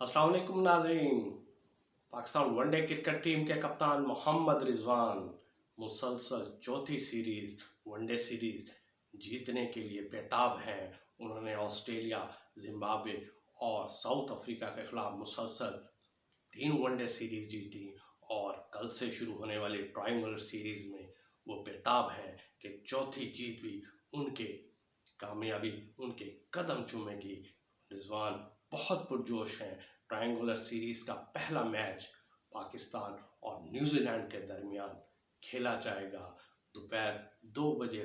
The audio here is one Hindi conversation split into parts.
अस्सलाम वालेकुम नाज़रीन। पाकिस्तान वनडे क्रिकेट टीम के कप्तान मोहम्मद रिजवान मुसलसल चौथी सीरीज वनडे सीरीज जीतने के लिए बेताब हैं। उन्होंने ऑस्ट्रेलिया, जिम्बाब्वे और साउथ अफ्रीका के खिलाफ मुसलसल 3 वनडे सीरीज जीती और कल से शुरू होने वाली ट्रायंगुलर सीरीज में वो बेताब हैं कि चौथी जीत भी उनके कामयाबी उनके कदम चूमेगी। रिजवान बहुत पुरजोश हैं। ट्रायंगुलर सीरीज का पहला मैच पाकिस्तान और न्यूजीलैंड के दरमियान खेला जाएगा। दोपहर 2 बजे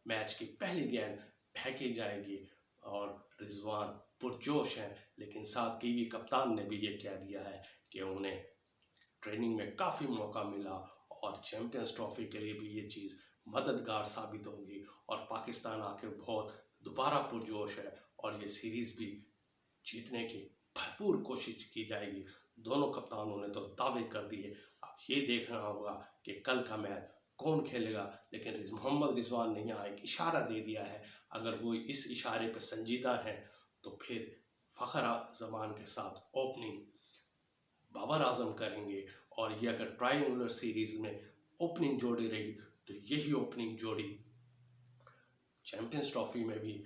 मैच की पहली गेंद फेंकी जाएगी और रिजवान पुरजोश हैं। लेकिन साथ कीवी कप्तान ने भी ये कह दिया है कि उन्हें ट्रेनिंग में काफ़ी मौका मिला और चैंपियंस ट्रॉफी के लिए भी ये चीज़ मददगार साबित होगी और पाकिस्तान आके बहुत दोबारा पुरजोश है और ये सीरीज़ भी जीतने की भरपूर कोशिश की जाएगी। दोनों कप्तानों ने तो दावे कर दिए। अब ये देखना होगा कि कल का मैच कौन खेलेगा। लेकिन मोहम्मद रिजवान ने यहाँ एक इशारा दे दिया है। अगर वो इस इशारे पर संजीदा है तो फिर फ़खर जमान के साथ ओपनिंग बाबर आजम करेंगे और ये अगर ट्रायंगुलर सीरीज में ओपनिंग जोड़ी रही तो यही ओपनिंग जोड़ी चैंपियंस ट्रॉफी में भी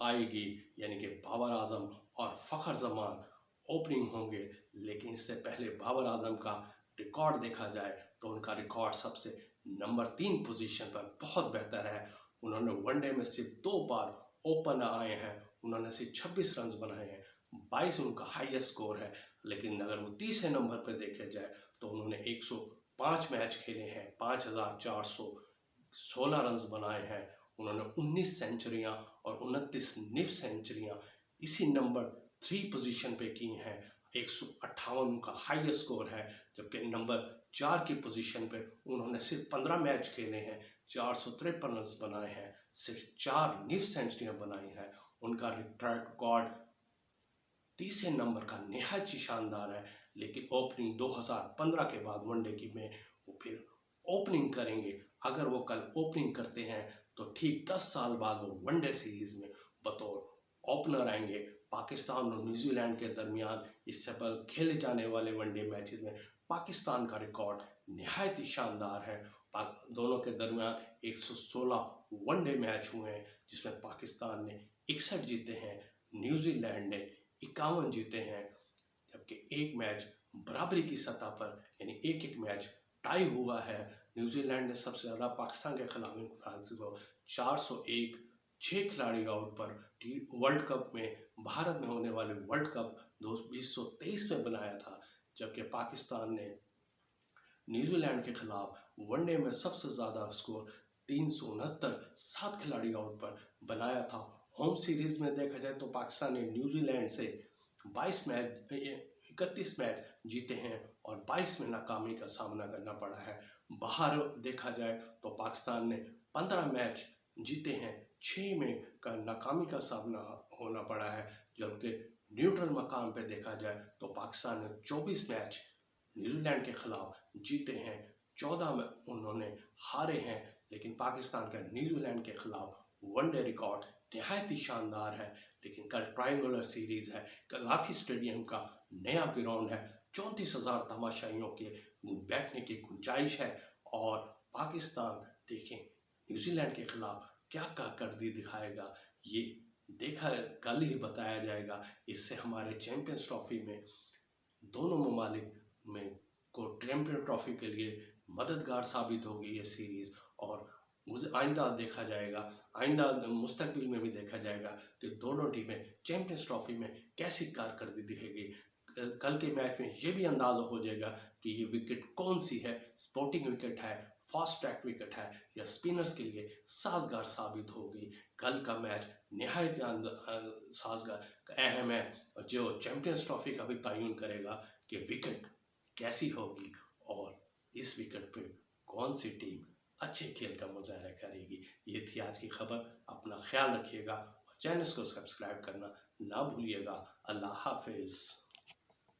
आएगी। यानी कि बाबर आजम और फ़खर जमान ओपनिंग होंगे। लेकिन इससे पहले बाबर आजम का रिकॉर्ड देखा जाए तो उनका रिकॉर्ड सबसे नंबर 3 पोजीशन पर बहुत बेहतर है। उन्होंने वनडे में सिर्फ 2 बार ओपन आए हैं। उन्होंने सिर्फ 26 रन बनाए हैं। 22 उनका हाईएस्ट स्कोर है। लेकिन अगर वो तीसरे नंबर पर देखे जाए तो उन्होंने 105 मैच खेले हैं, 5416 रन बनाए हैं। उन्होंने 19 सेंचुरियां और 29 निफ सेंचुरियां इसी नंबर 3 पोजीशन पे की हैं। 158 उनका हाईएस्ट स्कोर है। जबकि नंबर 4 की पोजीशन पे उन्होंने सिर्फ 15 मैच खेले हैं, 453 रन बनाए हैं, सिर्फ 4 निफ सेंचुरियां बनाई हैं। उनका रिकॉर्ड तीसरे नंबर का निहायत ही शानदार है। लेकिन ओपनिंग 2015 के बाद वनडे की में वो फिर ओपनिंग करेंगे। अगर वो कल ओपनिंग करते हैं तो ठीक 10 साल बाद वो वनडे सीरीज में बतौर ओपनर आएंगे। पाकिस्तान और न्यूजीलैंड के दरमियान इससे पहले खेले जाने वाले वनडे मैचेस में पाकिस्तान का रिकॉर्ड निहायत ही शानदार है। दोनों के दरमियान 116 वनडे मैच हुए हैं जिसमें पाकिस्तान ने 61 जीते हैं, न्यूजीलैंड ने 51 जीते हैं। जबकि एक मैच बराबरी की सतह पर यानी एक मैच टाई हुआ है। न्यूजीलैंड ने सबसे ज़्यादा पाकिस्तान के खिलाफ फ्रांस को 401 6 खिलाड़ी आउट पर वर्ल्ड कप में भारत में होने वाले वर्ल्ड कप 2023 में बनाया था। जबकि पाकिस्तान ने न्यूजीलैंड के खिलाफ वनडे में सबसे ज़्यादा स्कोर 369 7 खिलाड़ी आउट पर बनाया था। होम सीरीज में देखा जाए तो पाकिस्तान ने न्यूजीलैंड से 31 मैच जीते हैं और 22 में नाकामी का सामना करना पड़ा है। बाहर देखा जाए तो पाकिस्तान ने 15 मैच जीते हैं, 6 में का नाकामी का सामना होना पड़ा है। जबकि न्यूट्रल मकाम पे देखा जाए तो पाकिस्तान ने 24 मैच न्यूजीलैंड के खिलाफ जीते हैं, 14 में उन्होंने हारे हैं। लेकिन पाकिस्तान का न्यूजीलैंड के खिलाफ वनडे रिकॉर्ड निहायत ही शानदार है। लेकिन कल ट्रायंगुलर सीरीज है। कज़ाफी स्टेडियम का नया ग्राउंड है, 34,000 तमाशाइयों के बैठने की गुंजाइश है और पाकिस्तान देखें न्यूजीलैंड के खिलाफ क्या कारकर्दगी दिखाएगा ये देखा कल ही बताया जाएगा। इससे हमारे चैंपियंस ट्रॉफी में दोनों ममालिक में को चैंपियन ट्रॉफी के लिए मददगार साबित होगी ये सीरीज़। और आइंदा देखा जाएगा, आइंदा मुस्तकबिल में भी देखा जाएगा कि दोनों टीमें चैंपियंस ट्रॉफी में कैसी कारकर्दगी दिखेगी। कल के मैच में ये भी अंदाज़ा हो जाएगा कि ये विकेट कौन सी है, स्पोर्टिंग विकेट है, फास्ट ट्रैक विकेट है या स्पिनर्स के लिए साजगार साबित होगी। कल का मैच निहायत साजगार अहम है जो चैंपियंस ट्रॉफी का भी तयन करेगा कि विकेट कैसी होगी और इस विकेट पे कौन सी टीम अच्छे खेल का मुजाहरा करेगी। ये थी आज की खबर। अपना ख्याल रखिएगा और चैनल को सब्सक्राइब करना ना भूलिएगा। अल्लाह हाफिज़।